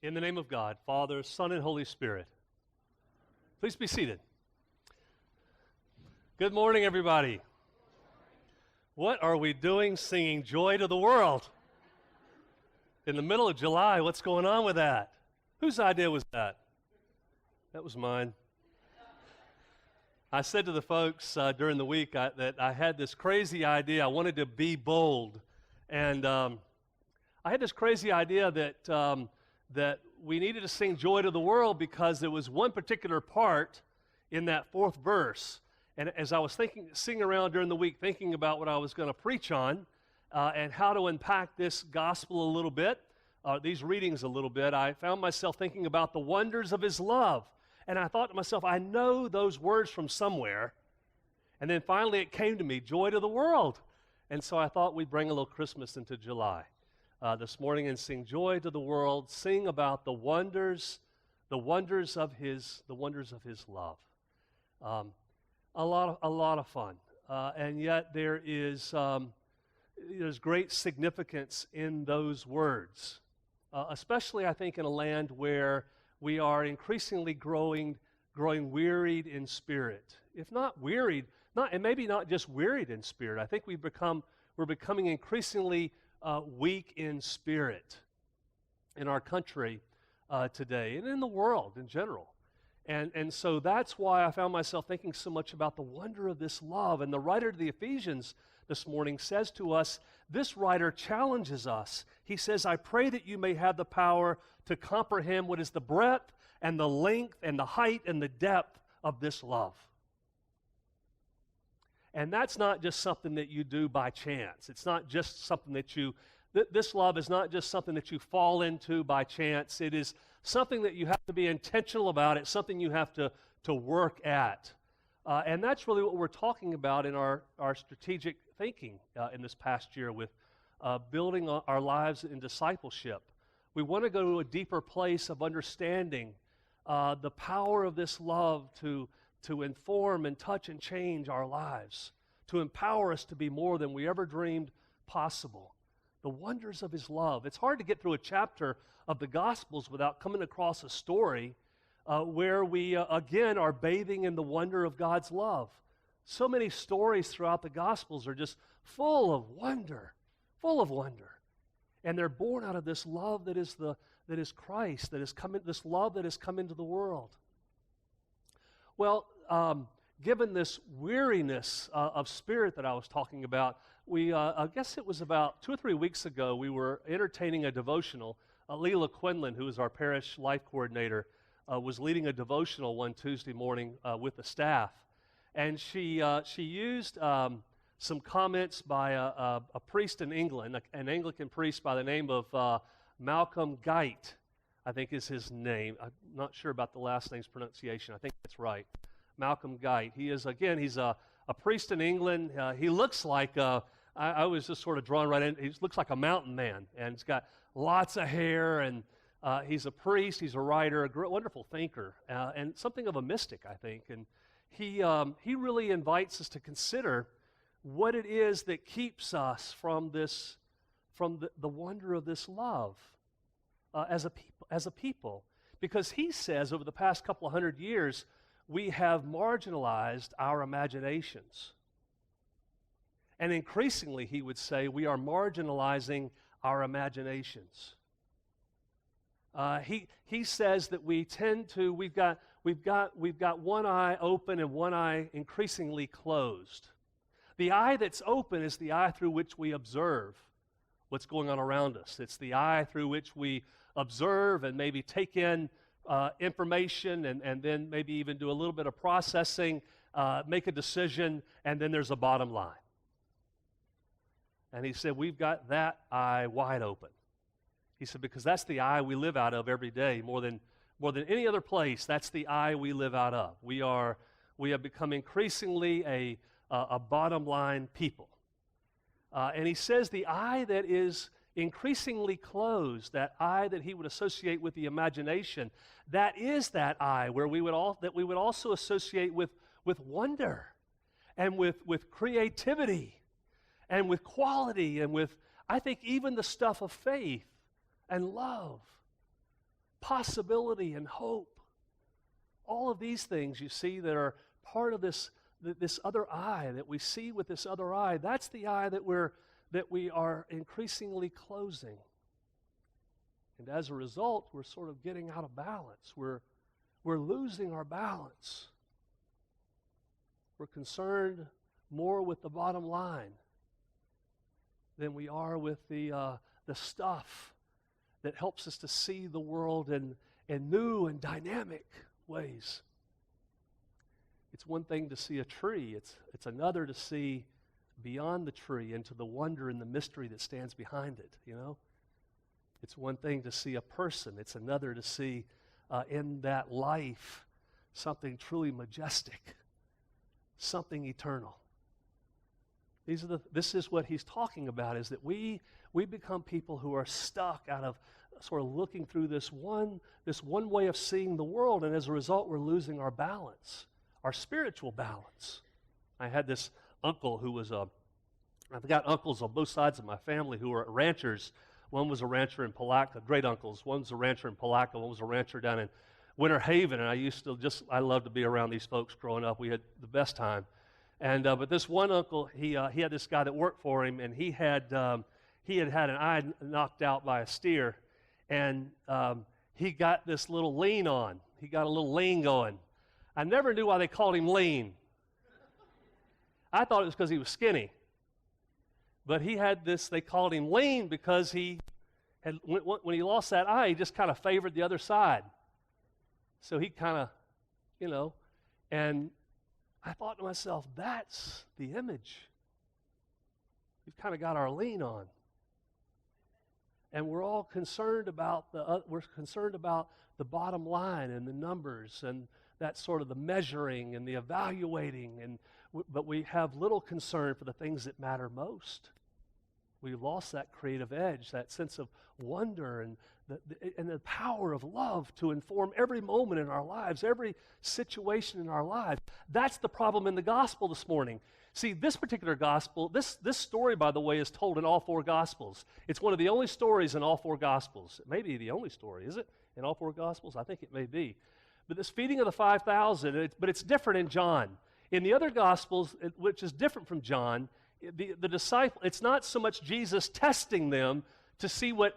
In the name of God, Father, Son, and Holy Spirit. Please be seated. Good morning, everybody. What are we doing singing Joy to the World? In the middle of July, what's going on with that? Whose idea was that? That was mine. I said to the folks during the week that I had this crazy idea. I wanted to be bold. And I had this crazy idea that we needed to sing Joy to the World because there was one particular part in that fourth verse. And as I was singing around during the week, thinking about what I was going to preach on and how to unpack this gospel a little bit, these readings a little bit, I found myself thinking about the wonders of His love. And I thought to myself, I know those words from somewhere. And then finally it came to me, Joy to the World. And so I thought we'd bring a little Christmas into July this morning and sing Joy to the World, sing about the wonders of His love. A lot of fun, and yet there's great significance in those words, especially I think in a land where we are increasingly growing wearied in spirit. If not wearied, and maybe not just wearied in spirit. I think we're becoming increasingly weak in spirit in our country today and in the world in general. And so that's why I found myself thinking so much about the wonder of this love. And the writer to the Ephesians this morning says to us, this writer challenges us. He says, I pray that you may have the power to comprehend what is the breadth and the length and the height and the depth of this love. And that's not just something that you do by chance. It's not just something that this love is not just something that you fall into by chance. It is something that you have to be intentional about. It's something you have to work at. And that's really what we're talking about in our strategic thinking in this past year with building our lives in discipleship. We want to go to a deeper place of understanding the power of this love to inform and touch and change our lives, to empower us to be more than we ever dreamed possible. The wonders of His love. It's hard to get through a chapter of the Gospels without coming across a story where we, again, are bathing in the wonder of God's love. So many stories throughout the Gospels are just full of wonder. And they're born out of this love that is Christ, this love that has come into the world. Well, given this weariness of spirit that I was talking about, I guess it was about 2 or 3 weeks ago, we were entertaining a devotional. Leela Quinlan, who is our parish life coordinator, was leading a devotional one Tuesday morning with the staff. And she used some comments by a priest in England, an Anglican priest by the name of Malcolm Guite, I think is his name. I'm not sure about the last name's pronunciation. I think that's right. Malcolm Guite. He's a priest in England. He looks like, I was just sort of drawn right in, he looks like a mountain man, and he's got lots of hair, and he's a priest, he's a writer, a wonderful thinker, and something of a mystic, I think. And he really invites us to consider what it is that keeps us from the wonder of this love as a people. Because he says over the past couple of hundred years, we have marginalized our imaginations. And increasingly, he would say, we are marginalizing our imaginations. He says that we tend to, we've got one eye open and one eye increasingly closed. The eye that's open is the eye through which we observe what's going on around us. It's the eye through which we observe and maybe take in information and then maybe even do a little bit of processing, make a decision, and then there's a bottom line. And he said, we've got that eye wide open. He said, because that's the eye we live out of every day, more than any other place. That's the eye we live out of. We have become increasingly a bottom line people. And he says the eye that is increasingly closed, that eye that he would associate with the imagination, that is that eye where we would also associate with wonder and with creativity and with quality and with, I think, even the stuff of faith and love. possibility and hope. All of these things you see that are part of this other eye that we see with this other eye, that's the eye that we are increasingly closing. And as a result, we're sort of getting out of balance. We're losing our balance. We're concerned more with the bottom line than we are with the stuff that helps us to see the world in new and dynamic ways. It's one thing to see a tree. It's another to see beyond the tree into the wonder and the mystery that stands behind it, you know? It's one thing to see a person. It's another to see in that life something truly majestic, something eternal. This is what he's talking about, is that we become people who are stuck out of sort of looking through this one way of seeing the world, and as a result, we're losing our balance, our spiritual balance. I had this uncle who was I've got uncles on both sides of my family who are ranchers. One was a rancher in Palatka, great uncles. One was a rancher in Palatka, one was a rancher down in Winter Haven, and I loved to be around these folks growing up. We had the best time. And but this one uncle, he had this guy that worked for him, and he had an eye knocked out by a steer, and he got this little lean on. He got a little lean going. I never knew why they called him lean. I thought it was because he was skinny. But he had this, they called him lean because he had, when he lost that eye, he just kind of favored the other side. So he kind of, and I thought to myself, that's the image. We've kind of got our lean on. And we're all concerned about the bottom line and the numbers and that sort of the measuring and the evaluating, but we have little concern for the things that matter most. We lost that creative edge, that sense of wonder and the power of love to inform every moment in our lives, every situation in our lives. That's the problem in the gospel this morning. See, this particular gospel, this story, by the way, is told in all four gospels. It's one of the only stories in all four gospels. It may be the only story, is it? In all four gospels? I think it may be. But this feeding of the 5,000, but it's different in John. In the other gospels, which is different from John, the disciple, it's not so much Jesus testing them to see what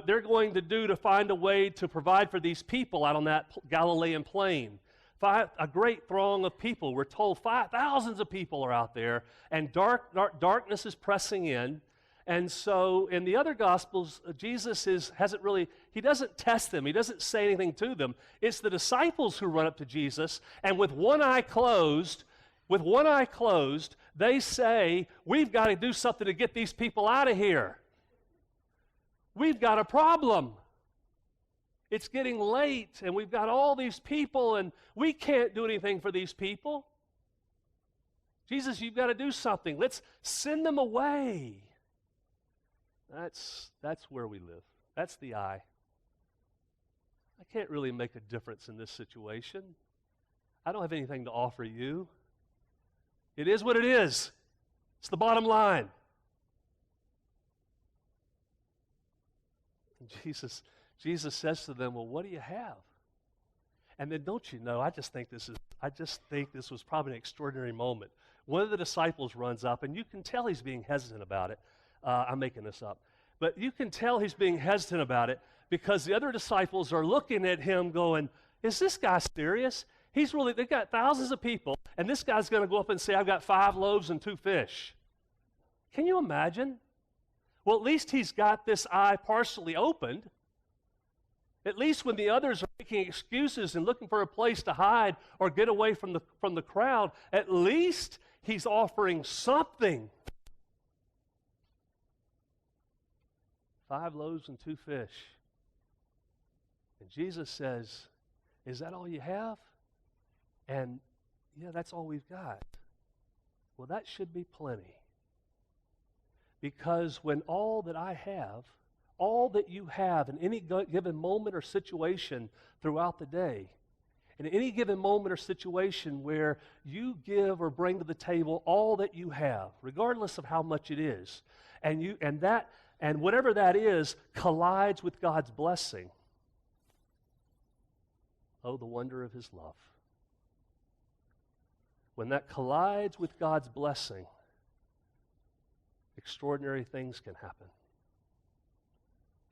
they're going to do to find a way to provide for these people out on that Galilean plain. A great throng of people. We're told thousands of people are out there, and darkness is pressing in. And so in the other Gospels, Jesus he doesn't test them. He doesn't say anything to them. It's the disciples who run up to Jesus, and with one eye closed, they say, we've got to do something to get these people out of here. We've got a problem. It's getting late, and we've got all these people, and we can't do anything for these people. Jesus, you've got to do something. Let's send them away. That's where we live. That's the eye. I can't really make a difference in this situation. I don't have anything to offer you. It is what it is. It's the bottom line. And Jesus says to them, well, what do you have? And then don't you know, I just think this was probably an extraordinary moment. One of the disciples runs up, and you can tell he's being hesitant about it. I'm making this up. But you can tell he's being hesitant about it because the other disciples are looking at him going, is this guy serious? They've got thousands of people, and this guy's going to go up and say, I've got 5 loaves and 2 fish. Can you imagine? Well, at least he's got this eye partially opened. At least when the others are making excuses and looking for a place to hide or get away from the crowd, at least he's offering something. 5 loaves and 2 fish. And Jesus says, is that all you have? And yeah, that's all we've got. Well, that should be plenty. Because when all that I have, all that you have in any given moment or situation throughout the day, in any given moment or situation where you give or bring to the table all that you have, regardless of how much it is, and whatever that is collides with God's blessing, Oh, the wonder of his love. When that collides with God's blessing, extraordinary things can happen.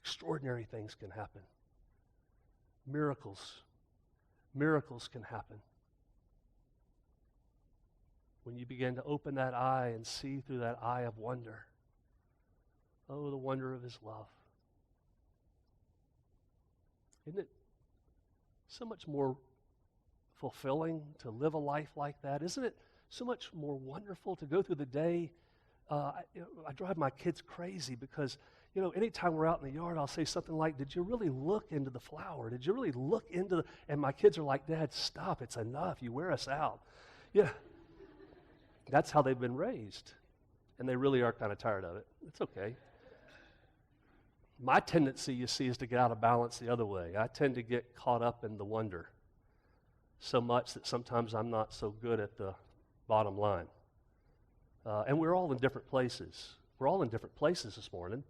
Extraordinary things can happen. Miracles can happen. When you begin to open that eye and see through that eye of wonder, oh, the wonder of his love. Isn't it so much more fulfilling to live a life like that? Isn't it so much more wonderful to go through the day? I drive my kids crazy because, anytime we're out in the yard, I'll say something like, did you really look into the flower? Did you really look into the... And my kids are like, Dad, stop. It's enough. You wear us out. Yeah. That's how they've been raised. And they really are kind of tired of it. It's okay. My tendency, you see, is to get out of balance the other way. I tend to get caught up in the wonder so much that sometimes I'm not so good at the bottom line. And we're all in different places. We're all in different places this morning.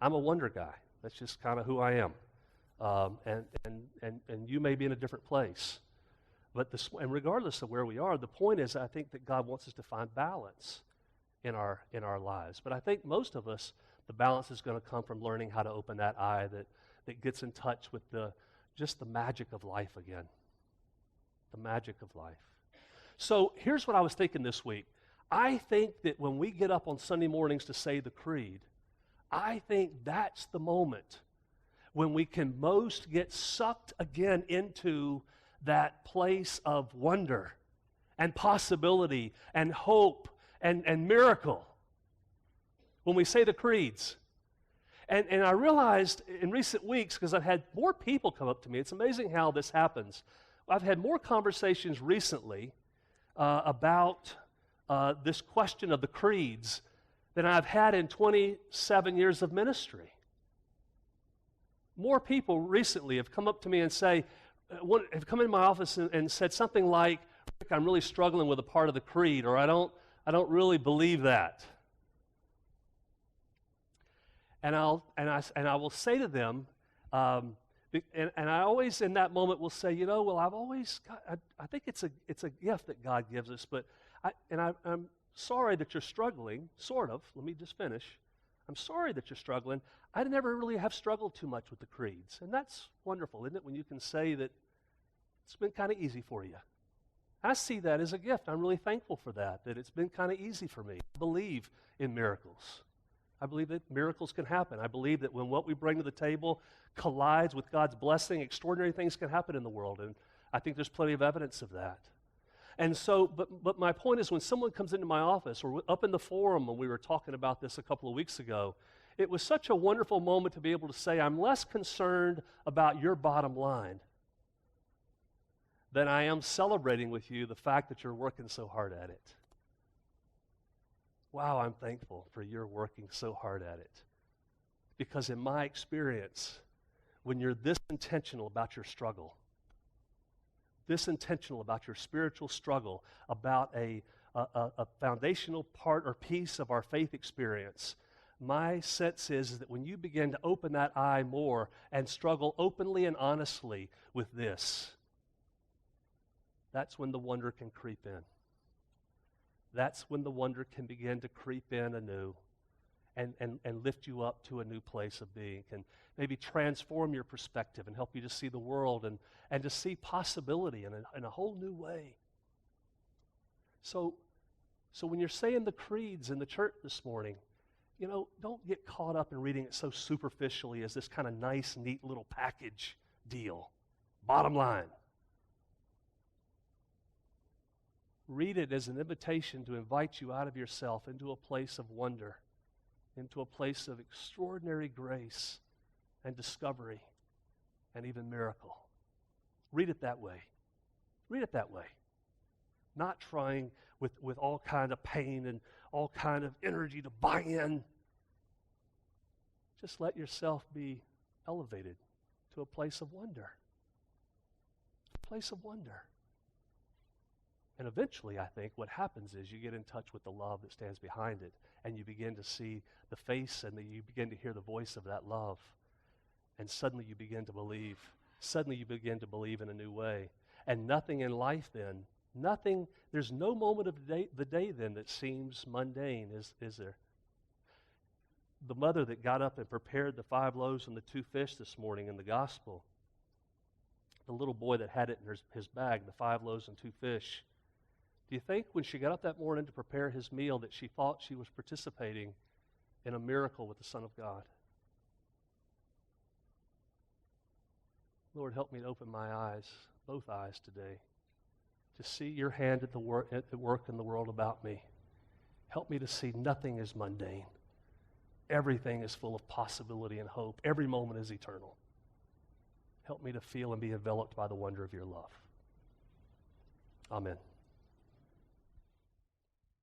I'm a wonder guy. That's just kind of who I am. And you may be in a different place. And regardless of where we are, the point is I think that God wants us to find balance in our lives. But I think most of us, the balance is going to come from learning how to open that eye that gets in touch with just the magic of life again. The magic of life. So here's what I was thinking this week. I think that when we get up on Sunday mornings to say the creed, I think that's the moment when we can most get sucked again into that place of wonder and possibility and hope and miracle. When we say the creeds. And I realized in recent weeks, because I've had more people come up to me, it's amazing how this happens. I've had more conversations recently about this question of the creeds than I've had in 27 years of ministry. More people recently have come up to me and have come into my office and said something like, Rick, I'm really struggling with a part of the creed, or I don't really believe that. And I will say to them, and I always in that moment will say, I've always got, I think it's a gift that God gives us, but I'm sorry that you're struggling, sort of. Let me just finish. I'm sorry that you're struggling. I never really have struggled too much with the creeds, and that's wonderful, isn't it? When you can say that it's been kind of easy for you. I see that as a gift. I'm really thankful for that it's been kind of easy for me. I believe in miracles. I believe that miracles can happen. I believe that when what we bring to the table collides with God's blessing, extraordinary things can happen in the world, and I think there's plenty of evidence of that. And so, but my point is, when someone comes into my office, or up in the forum when we were talking about this a couple of weeks ago, it was such a wonderful moment to be able to say, I'm less concerned about your bottom line than I am celebrating with you the fact that you're working so hard at it. Wow, I'm thankful for your working so hard at it. Because in my experience, when you're this intentional about your struggle, this intentional about your spiritual struggle, about a foundational part or piece of our faith experience, my sense is that when you begin to open that eye more and struggle openly and honestly with this, that's when the wonder can creep in. That's when the wonder can begin to creep in anew and lift you up to a new place of being, can maybe transform your perspective and help you to see the world and to see possibility in a whole new way. So when you're saying the creeds in the church this morning, don't get caught up in reading it so superficially as this kind of nice, neat little package deal. Bottom line. Read it as an invitation to invite you out of yourself into a place of wonder, into a place of extraordinary grace and discovery and even miracle. Read it that way. Read it that way. Not trying with all kind of pain and all kind of energy to buy in. Just let yourself be elevated to a place of wonder. A place of wonder. And eventually, I think, what happens is you get in touch with the love that stands behind it, and you begin to see the face, and you begin to hear the voice of that love. And suddenly you begin to believe suddenly you begin to believe in a new way. And nothing in life then, there's no moment of the day then that seems mundane, is there? The mother that got up and prepared the 5 loaves and the 2 fish this morning in the gospel, the little boy that had it in his bag, the 5 loaves and 2 fish, do you think when she got up that morning to prepare his meal that she thought she was participating in a miracle with the Son of God? Lord, help me to open my eyes, both eyes today, to see your hand at work in the world about me. Help me to see nothing is mundane. Everything is full of possibility and hope. Every moment is eternal. Help me to feel and be enveloped by the wonder of your love. Amen.